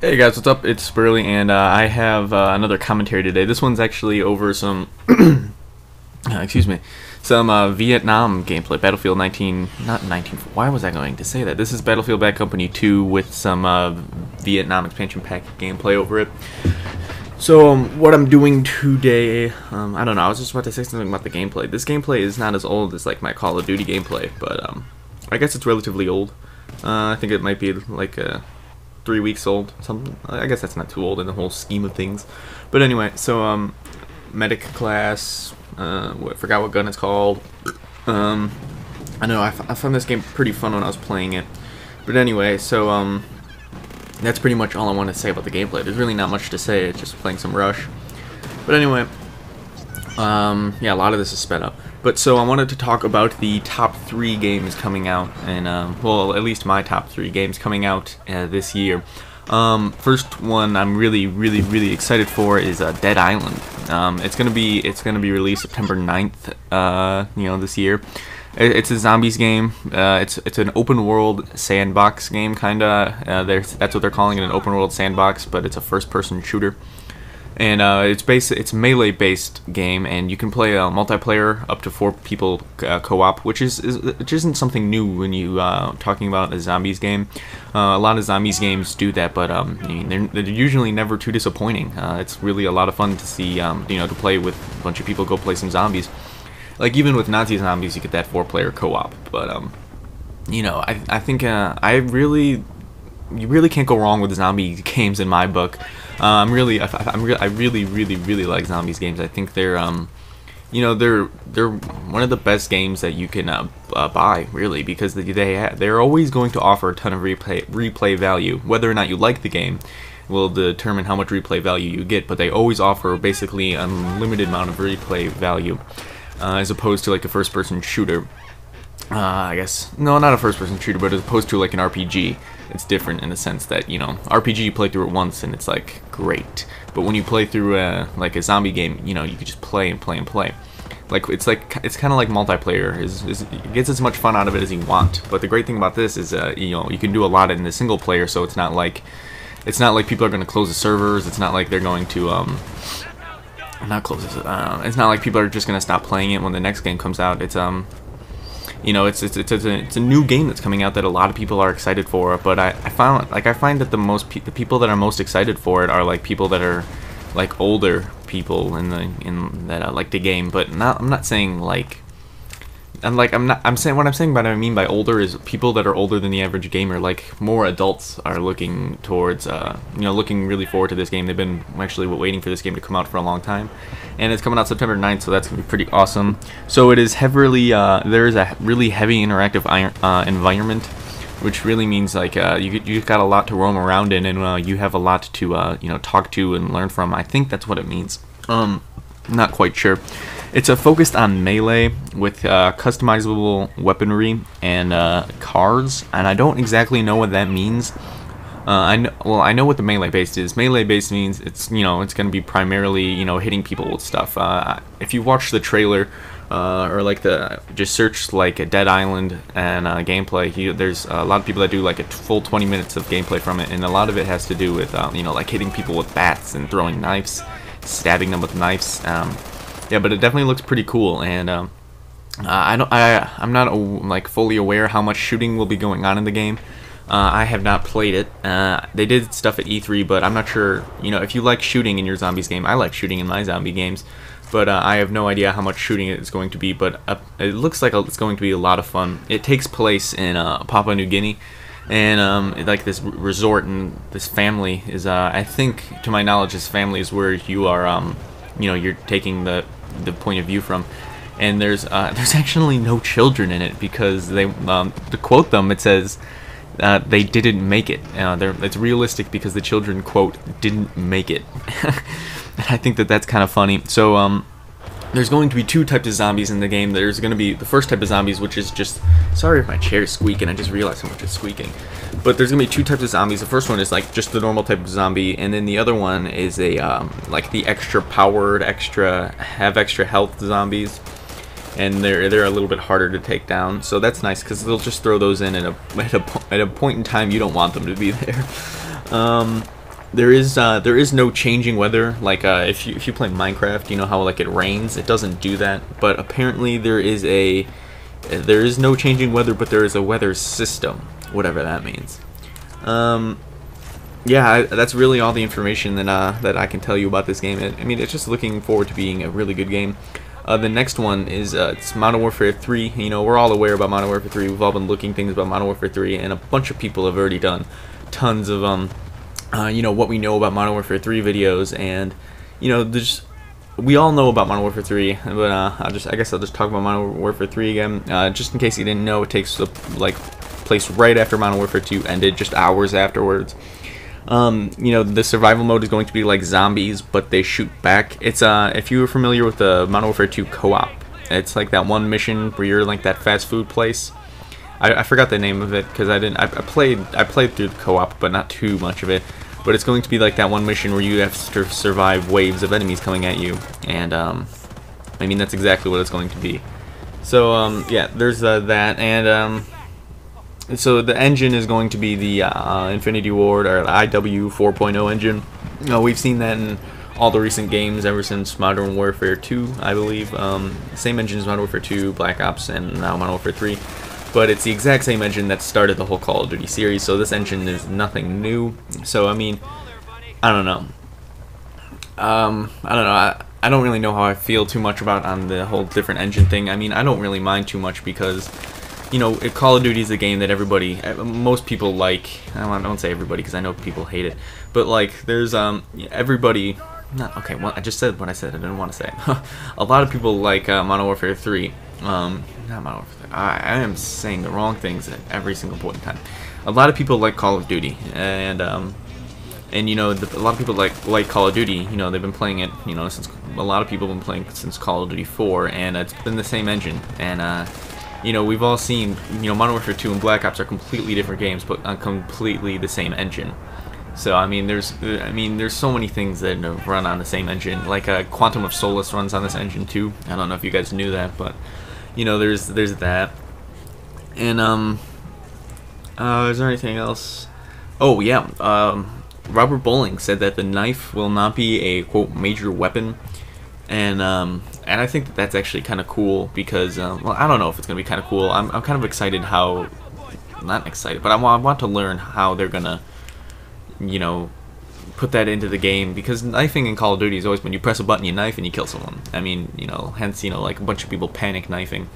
Hey guys, what's up? It's Burley, and I have another commentary today. This one's actually over some, excuse me, some Vietnam gameplay. Battlefield 19, not 19. Why was I going to say that? This is Battlefield Bad Company 2 with some Vietnam expansion pack gameplay over it. So what I'm doing today, I don't know. I was just about to say something about the gameplay. This gameplay is not as old as like my Call of Duty gameplay, but I guess it's relatively old. I think it might be like 3 weeks old, something. I guess that's not too old in the whole scheme of things. But anyway, so medic class, forgot what gun it's called. I know I found this game pretty fun when I was playing it. But anyway, so that's pretty much all I want to say about the gameplay. There's really not much to say. It's just playing some Rush. But anyway, yeah, a lot of this is sped up. But so I wanted to talk about the top 3 games coming out, and well, at least my top 3 games coming out this year. First one I'm really excited for is Dead Island. It's gonna be released September 9th, you know, this year. It's a zombies game. It's an open world sandbox game, kinda. That's what they're calling it, an open world sandbox, but it's a first person shooter. And it's melee based game, and you can play multiplayer up to 4 people co-op, which isn't something new when you talking about a zombies game. A lot of zombies games do that, but they're usually never too disappointing. It's really a lot of fun to see, you know, to play with a bunch of people, go play some zombies. Like even with Nazi zombies, you get that 4-player co-op. But you know, I think you really can't go wrong with zombie games in my book. I really like zombies games. I think they're you know, they're one of the best games that you can buy, really, because they're always going to offer a ton of replay value. Whether or not you like the game will determine how much replay value you get, but they always offer basically an unlimited amount of replay value, as opposed to like a first-person shooter. I guess, no, not a first-person shooter, but as opposed to like an RPG, it's different in the sense that, you know, RPG you play through it once and it's like great, but when you play through like a zombie game, you know, you can just play and play and play. Like it's kind of like multiplayer. It gets as much fun out of it as you want. But the great thing about this is, you know, you can do a lot in the single player, so it's not like people are going to close the servers. It's not like they're going to not close this. It's not like people are just going to stop playing it when the next game comes out. It's you know, it's a new game that's coming out that a lot of people are excited for, but I find that the people that are most excited for it are like people that are like older people in that like the game. But I'm not saying like I'm saying what I'm saying by what I mean by older is people that are older than the average gamer. Like more adults are looking towards you know, looking really forward to this game. They've been actually waiting for this game to come out for a long time, and it's coming out September 9th, so that's gonna be pretty awesome. So it is heavily there is a really heavy interactive environment, which really means like you've got a lot to roam around in, and you have a lot to you know, talk to and learn from. I think that's what it means. Not quite sure. It's focused on melee with customizable weaponry and cards, and I don't exactly know what that means. I know what the melee based is. Melee based means it's, you know, it's going to be primarily, you know, hitting people with stuff. If you watch the trailer or like just search like a Dead Island and gameplay, there's a lot of people that do like a full 20 minutes of gameplay from it, and a lot of it has to do with you know, like hitting people with bats and throwing knives, stabbing them with knives. Yeah, but it definitely looks pretty cool, and I'm not like fully aware how much shooting will be going on in the game. I have not played it. They did stuff at E3, but I'm not sure. You know, if you like shooting in your zombies game, I like shooting in my zombie games, but I have no idea how much shooting it's going to be. But it looks like it's going to be a lot of fun. It takes place in Papua New Guinea, and like this resort, and this family is, I think, to my knowledge, this family is where you are, you know, you're taking the point of view from, and there's actually no children in it, because they, to quote them, it says they didn't make it. It's realistic because the children, quote, didn't make it. And I think that that's kind of funny. So there's going to be 2 types of zombies in the game. There's going to be the first type of zombies, which is just, sorry if my chair is squeaking, I just realized how much it's squeaking. But there's going to be 2 types of zombies. The first one is like just the normal type of zombie, and then the other one is a like the extra powered, extra health zombies. And they're a little bit harder to take down, so that's nice because they'll just throw those in at a point in time you don't want them to be there. there is no changing weather. Like if you play Minecraft, you know how like it rains. It doesn't do that. But apparently there is no changing weather, but there is a weather system, whatever that means. Yeah, that's really all the information that I can tell you about this game. I mean, it's just looking forward to being a really good game. The next one is it's Modern Warfare 3. You know, we're all aware about Modern Warfare 3. We've all been looking things about Modern Warfare 3, and a bunch of people have already done tons of you know, what we know about Modern Warfare 3 videos, and you know, we all know about Modern Warfare 3, but I guess I'll just talk about Modern Warfare 3 again, just in case you didn't know. It takes like place right after Modern Warfare 2 ended, just hours afterwards. You know, the survival mode is going to be like zombies, but they shoot back. It's if you were familiar with the Modern Warfare 2 co-op, it's like that one mission where you're like that fast food place. I forgot the name of it because I played through the co-op, but not too much of it. But it's going to be like that one mission where you have to survive waves of enemies coming at you, and I mean, that's exactly what it's going to be. So yeah, there's that, and so the engine is going to be the Infinity Ward or IW 4.0 engine. We've seen that in all the recent games ever since Modern Warfare 2, I believe. Same engine as Modern Warfare 2, Black Ops, and now Modern Warfare 3. But it's the exact same engine that started the whole Call of Duty series, so this engine is nothing new. So I mean, I don't know. I don't really know how I feel too much about on the whole different engine thing. I mean, I don't really mind too much because, you know, Call of Duty is a game that most people like. I don't say everybody because I know people hate it, but like there's everybody. Not okay. Well, I just said what I said. I didn't want to say it. A lot of people like Modern Warfare 3. Not Modern Warfare 3. I am saying the wrong things at every single point in time. A lot of people like Call of Duty, and you know, a lot of people like Call of Duty. You know, they've been playing it. You know, since a lot of people have been playing since Call of Duty 4, and it's been the same engine. And you know, we've all seen. You know, Modern Warfare 2 and Black Ops are completely different games, but on completely the same engine. So I mean, there's so many things that run on the same engine. Like Quantum of Solace runs on this engine too. I don't know if you guys knew that, but you know, there's that. And is there anything else? Oh yeah, Robert Bowling said that the knife will not be a quote major weapon, and I think that's actually kind of cool because well, I don't know if it's gonna be kind of cool. I'm kind of excited how, not excited, but I want to learn how they're gonna, you know, put that into the game, because knifing in Call of Duty has always been you press a button, you knife, and you kill someone. I mean, you know, hence, you know, like a bunch of people panic knifing.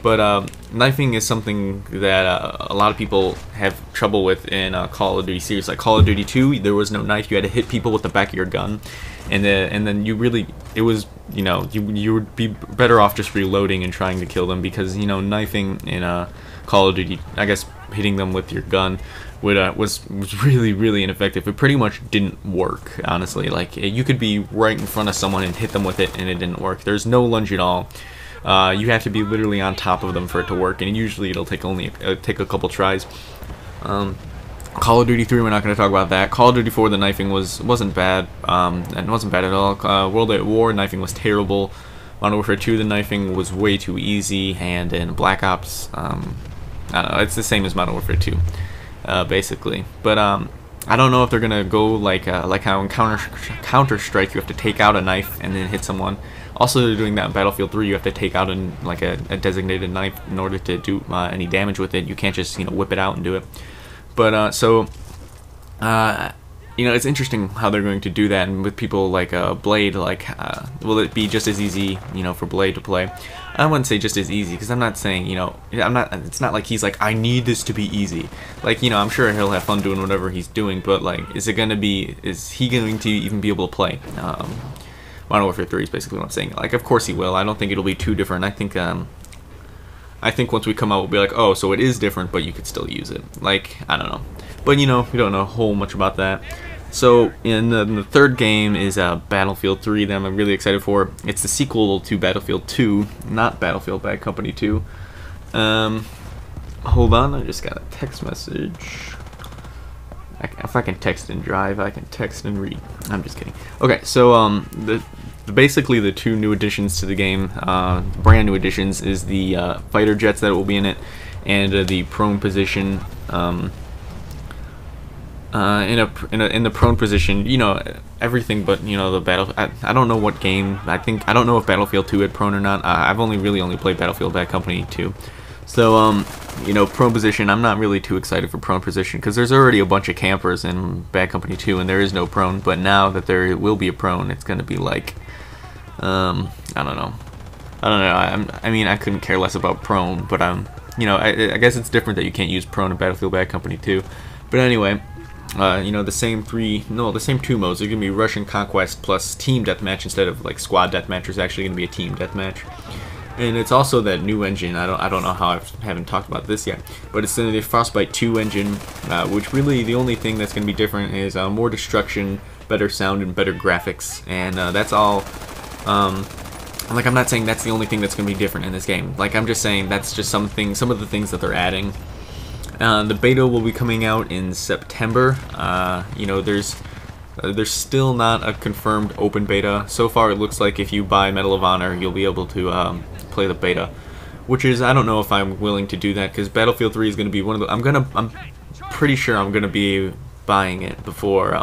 But knifing is something that a lot of people have trouble with in Call of Duty series. Like Call of Duty 2, there was no knife. You had to hit people with the back of your gun, and then you really, it was, you know, you would be better off just reloading and trying to kill them, because, you know, knifing in Call of Duty, I guess hitting them with your gun was really ineffective. It pretty much didn't work, honestly. Like, you could be right in front of someone and hit them with it, and it didn't work. There's no lunge at all. You have to be literally on top of them for it to work, and usually it'll take a couple tries. Call of Duty 3, we're not going to talk about that. Call of Duty 4, the knifing wasn't bad, and it wasn't bad at all. World at War, knifing was terrible. Modern Warfare 2, the knifing was way too easy, and in Black Ops, I don't know, it's the same as Modern Warfare 2, basically. But I don't know if they're gonna go like how in Counter-Strike you have to take out a knife and then hit someone. Also, they're doing that in Battlefield 3. You have to take out a designated knife in order to do any damage with it. You can't just, you know, whip it out and do it. But you know, it's interesting how they're going to do that, and with people like Blade, like will it be just as easy, you know, for Blade to play? I wouldn't say just as easy, because I'm not saying, you know, it's not like he's like, I need this to be easy. Like, you know, I'm sure he'll have fun doing whatever he's doing, but like, is he going to even be able to play Modern Warfare 3 is basically what I'm saying. Like, of course he will. I don't think it'll be too different. I think once we come out, we'll be like, oh, so it is different, but you could still use it. Like, I don't know. But, you know, we don't know a whole much about that. So, in the third game is Battlefield 3 that I'm really excited for. It's the sequel to Battlefield 2, not Battlefield Bad Company 2. Hold on, I just got a text message. If I can text and drive, I can text and read. I'm just kidding. Okay, so basically the two new additions to the game, brand new additions, is the fighter jets that will be in it, and the prone position. in the prone position, you know, everything but, you know, the battle. I don't know what game. I don't know if Battlefield 2 had prone or not. I've only played Battlefield Bad Company 2. So you know, prone position, I'm not really too excited for prone position because there's already a bunch of campers in Bad Company 2 and there is no prone. But now that there will be a prone, it's gonna be like, I don't know. I mean, I couldn't care less about prone, but you know, I guess it's different that you can't use prone in Battlefield Bad Company 2. But anyway, you know, the same two modes. They're gonna be Russian Conquest plus Team Deathmatch instead of like Squad Deathmatch. It's actually gonna be a Team Deathmatch, and it's also that new engine. I don't know how I haven't talked about this yet, but it's the Frostbite 2 engine, which really the only thing that's gonna be different is more destruction, better sound, and better graphics, and that's all. Like, I'm not saying that's the only thing that's gonna be different in this game. Like, I'm just saying that's just some of the things that they're adding. The beta will be coming out in September. You know, there's still not a confirmed open beta. So far, it looks like if you buy Medal of Honor, you'll be able to play the beta, which is, I don't know if I'm willing to do that because Battlefield 3 is going to be one of the. I'm pretty sure I'm going to be buying it before.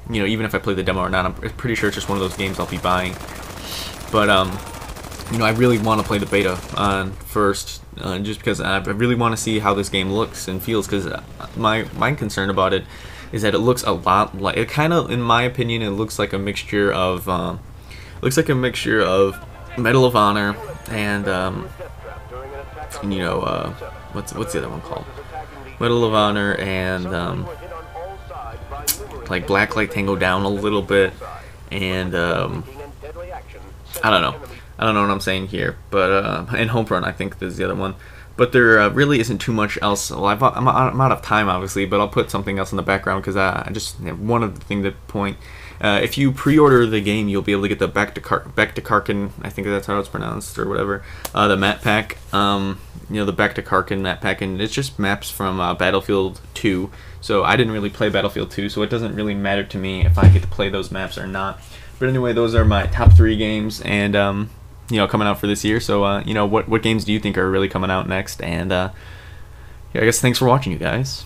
You know, even if I play the demo or not, I'm pretty sure it's just one of those games I'll be buying. But you know, I really want to play the beta first, just because I really want to see how this game looks and feels. Because my concern about it is that it looks a lot like, it kind of, in my opinion, it looks like a mixture of Medal of Honor and you know, what's the other one called? Medal of Honor and like Blacklight Tango Down a little bit, and I don't know what I'm saying here, but and Homefront, I think, is the other one. But there really isn't too much else. Well, I'm out of time, obviously, but I'll put something else in the background because I just have one other thing to point. If you pre-order the game, you'll be able to get the Back to Karkin, I think that's how it's pronounced, or whatever, the map pack. You know, the Back to Karkin map pack, and it's just maps from Battlefield 2. So I didn't really play Battlefield 2, so it doesn't really matter to me if I get to play those maps or not. But anyway, those are my top 3 games, and you know, coming out for this year. So you know, what games do you think are really coming out next? And yeah, I guess thanks for watching, you guys.